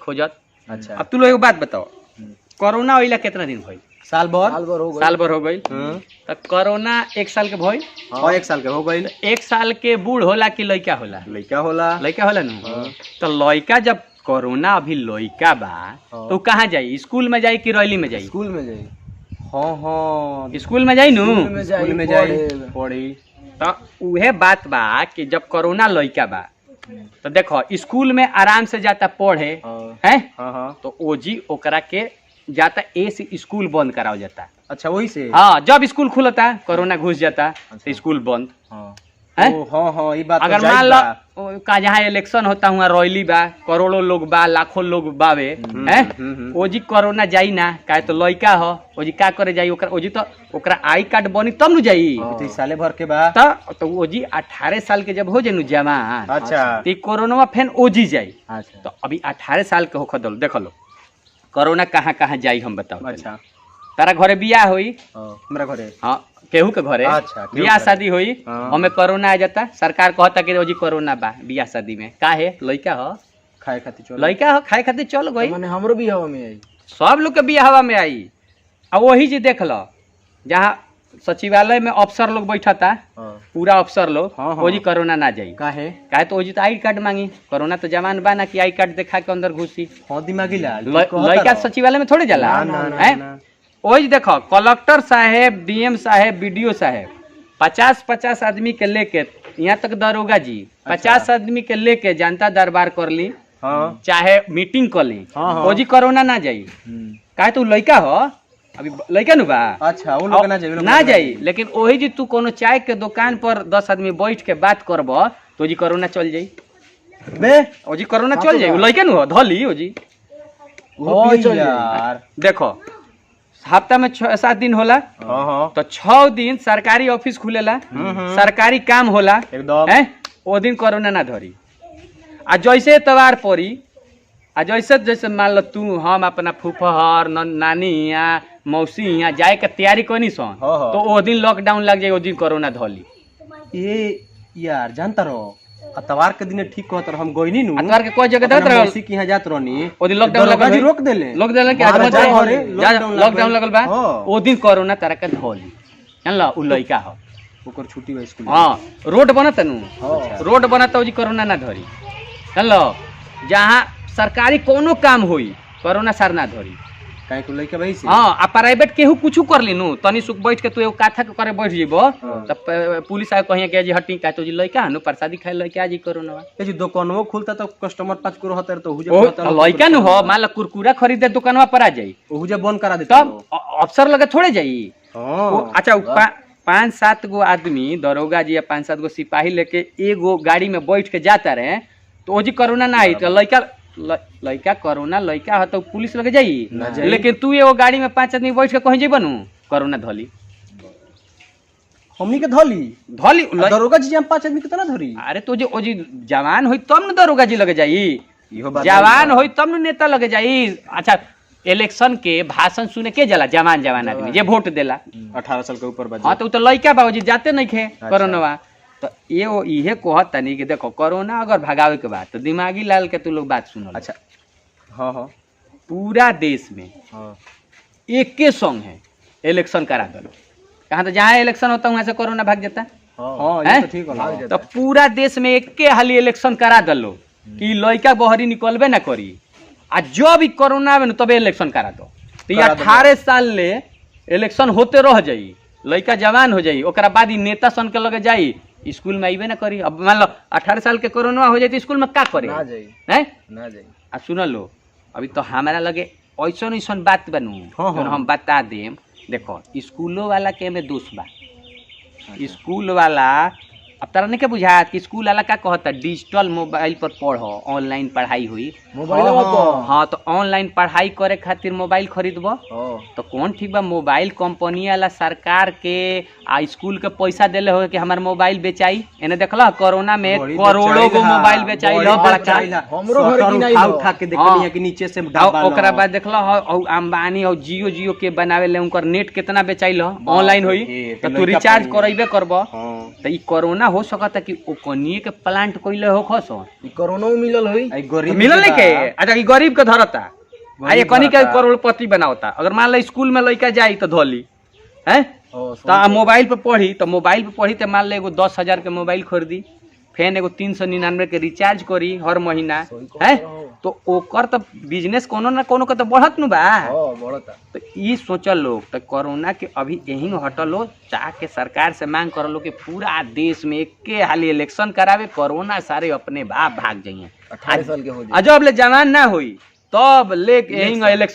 खोजत। अच्छा अब तू लोग एगो बात बताओ, कोरोना होइला कितना दिन भइल? साल भर साल भर हो गई। तो कोरोना 1 साल के भइल। हाँ 1 साल के हो गई। 1 साल के बूढ़ होला कि लइका होला? लइका होला। लइका होला नु। तो लइका जब कोरोना अभी लइका बा तो कहाँ जाई? स्कूल में जाई कि रैली में जाई? स्कूल में जाई। हाँ हाँ स्कूल में जाई नु। स्कूल में जाई पढ़ी। तो उहे बात बा कि जब कोरोना लइका बा तो देखो स्कूल में आराम से जाता पढ़े हैं। हाँ तो ओजी ओकरा के जाता से स्कूल बंद कराओ जाता। अच्छा वही से। हाँ जब स्कूल खुलता कोरोना घुस जाता तो स्कूल बंद। हाँ ये बात अगर मान लो का जहाँ इलेक्शन होता हुआ रैली बा, करोड़ों लोग बा, लाखों लोग बावे हैं, ओजी कोरोना जाई ना, काहे तो लइका हो, ओजी का करे जाई? ओजी तो ओकरा आई कार्ड बनी तब नु जाई। तो साले भर के बा तो ओजी 18 साल के जब हो जाई नु जवान। अच्छा तो कोरोना फेन ओजी जाई। अच्छा तो अभी 18 साल के होख दल देख लो कोरोना कहाँ कहाँ जाई हम बताओ। अच्छा तारा घरे बियाह होई, हमरा घरे हाँ केहू के घरे अच्छा, बियाह शादी होई, हमें कोरोना आ जाता, सरकार कहता कि ओजी कोरोना बा बियाह शादी में, काहे? लइका हो खाए खातिर चल, लइका हो खाए खातिर चल गई। माने हमरो भी हवा में आई, सब लोग के बियाहवा में आई। अब वही जी देख लो जहाँ सचिवालय में अफसर लोग बैठा था, पूरा अफसर लोग, ओजी कोरोना ना जाई। काहे? काहे तो ओजी तो आई कार्ड मांगी, कोरोना तो जवान बा ना कि आई कार्ड दिखा के अंदर घुसी। हाँ दिमागी लाल लइका सचिवालय में थोड़े जाला है। ओही देखो कलेक्टर साहेब, डीएम साहेब, बीडीओ साहेब 50-50 आदमी के लेके, यहाँ तक दरोगा जी 50 आदमी के लेके जनता दरबार कर ली, चाहे मीटिंग कर ली, ओजी कोरोना ना जाई। काहे तू लइका हो, अभी लइका नु बा। अच्छा वो लोग ना जाई। लेकिन ओही जी तू कोनो चाय के दुकान पर 10 आदमी बैठ के बात करब तो ओजी कोरोना चल जाई बे, ओजी कोरोना चल जाई। लइका नु हो धली ओजी यार। देखो हफ्ता में 6-7 दिन होला, तो 6 दिन सरकारी ऑफिस खुलेला, सरकारी काम होला एकदम, ओ दिन कोरोना ना धरी। आ जैसे एतवार पड़ी, आ जैसे जैसे मान लो तू हम अपना फूफहर नानी यहाँ मौसी यहाँ जाए के तैयारी करनी सन, तो ओ दिन लॉकडाउन लग जाए, ओ दिन कोरोना धली। ये यार जानता रहो अतवार के दिन ठीक कहत रहो, हम गइनी नु अतवार के कोई जगह देत रहो, मौसी के यहां जात रहनी, ओ दिन लॉकडाउन लगा रोक देले, कि लॉकडाउन लगल बा, ओ दिन कोरोना तरह के धली। जानला उ लइका हो, ओकर छुट्टी बा स्कूल। हां रोड बनत नु, रोड बनत ओ जी कोरोना ना धरी। जानलो जहां सरकारी कोनो काम होई कोरोना सर ना धरी। काहे को लइका भाई से। हां आ प्राइवेट केहू कुछ कर ली नु, तनी सुख बैठ के तू एगो काथा करे बैठ जेबो, तब पुलिस आके कहिया के जी हटी, का तो जी लइका नु प्रसादी खाए लइका जी कोरोना। ए जी दुकानवा खुलता तो कस्टमर 5 को रहता तो हुजे कहता लइका नु हो, मान ला कुरकुरा खरीदे दुकानवा पर आ जाई, हुजे बंद करा देता, तब अफसर लगे थोड़े जाई। अच्छा 5-7 गो आदमी दरोगा जी या 5-7 गो सिपाही लेके एगो गाड़ी में बैठ के जाता रहे, तो ओजी कोरोना ना आई। तो लइका कोरोना लइका हो तो पुलिस लगे जाई, लेकिन तू एगो गाड़ी में 5 आदमी बैठ के कहीं जेबा नु कोरोना धली, हमनी के धली दरोगा जी हम 5 आदमी कितना धरी। अरे तो जे ओजी जवान होई तब न दरोगा जी लगे जाई, जवान होई तब न नेता लगे जाई। अच्छा इलेक्शन के भाषण सुने के जाला जवान आदमी जे वोट देला 18 साल के ऊपर। हाँ तो लइका बाबूजी जाते नहीं खे कोरोना। तो ये इहे कहत तनी कि देखो कोरोना अगर भगावे के बाद तो दिमागी लाल के तू लोग बात सुनो। अच्छा हाँ पूरा देश में एक के संग है इलेक्शन करा दो, कहाँ तो जहाँ इलेक्शन होता वहां से कोरोना भाग जाता। तो पूरा देश में एक के हाली इलेक्शन करा दलो कि लइका बहरी निकलबे ना करी, आ जब भी कोरोना आवे तबे इलेक्शन करा दो। तो 18 साल ले इलेक्शन होते रह जाई, लइका जवान हो जाई, ओकरा बाद ही नेता सन के लगे जाई, स्कूल में आइबे ना करी। अब मान लो 18 साल के कोरोना हो जाए तो स्कूल में का करे? ना जाई। आ सुन लो अभी तो हमारा लगे ऐसन ऐसन बात बनू हम बता देम। देखो स्कूलों वाला के में दोष बा, स्कूल वाला अब तारा नहीं के बुझात कि स्कूल वाला का कहता डिजिटल मोबाइल पर पढ़ो, ऑनलाइन पढ़ाई हुई मोबाइल। हाँ तो ऑनलाइन पढ़ाई करे खातिर मोबाइल खरीदबो तो कौन ठीक बा? मोबाइल कंपनी वाला सरकार के आ स्कूल के पैसा देले हो कि हमार मोबाइल बेचाई। एने देखला कोरोना में करोड़ों गो मोबाइल बेचाई उठा के देखलिए कि नीचे से ओकरा बाद देखला अंबानी और जियो के बनावे ले उनकर नेट कितना बेचाई ऑनलाइन होई, तो तू रिचार्ज करइबे करबो। तो ई कोरोना हो सकता कि ओकनिए के प्लांट कोइले हो खसो कोरोना में मिलल होई मिलल नहीं के अच्छा कि गरीब के धरता आ ये कनी के करोड़पति बनावता अगर मान लो स्कूल में लड़का जाई तो धोली है तो मोबाइल पे पढ़ी तो मान लो एगो 10,000 के मोबाइल खरीदी फेन एगो 399 के रिचार्ज करी हर महीना है तो ओकर तो बिजनेस कोनो ना कोनो के तो बढ़त नु बा बढ़ता तो ई सोचल लोग तो कोरोना के अभी यही हटल लो चाह के सरकार से मांग कर लो कि पूरा देश में एके हाली इलेक्शन करावे कोरोना सारे अपने बाप भाग जाइए 18 साल के हो जाए जब ले जवान ना हुई तब ले यही इलेक्शन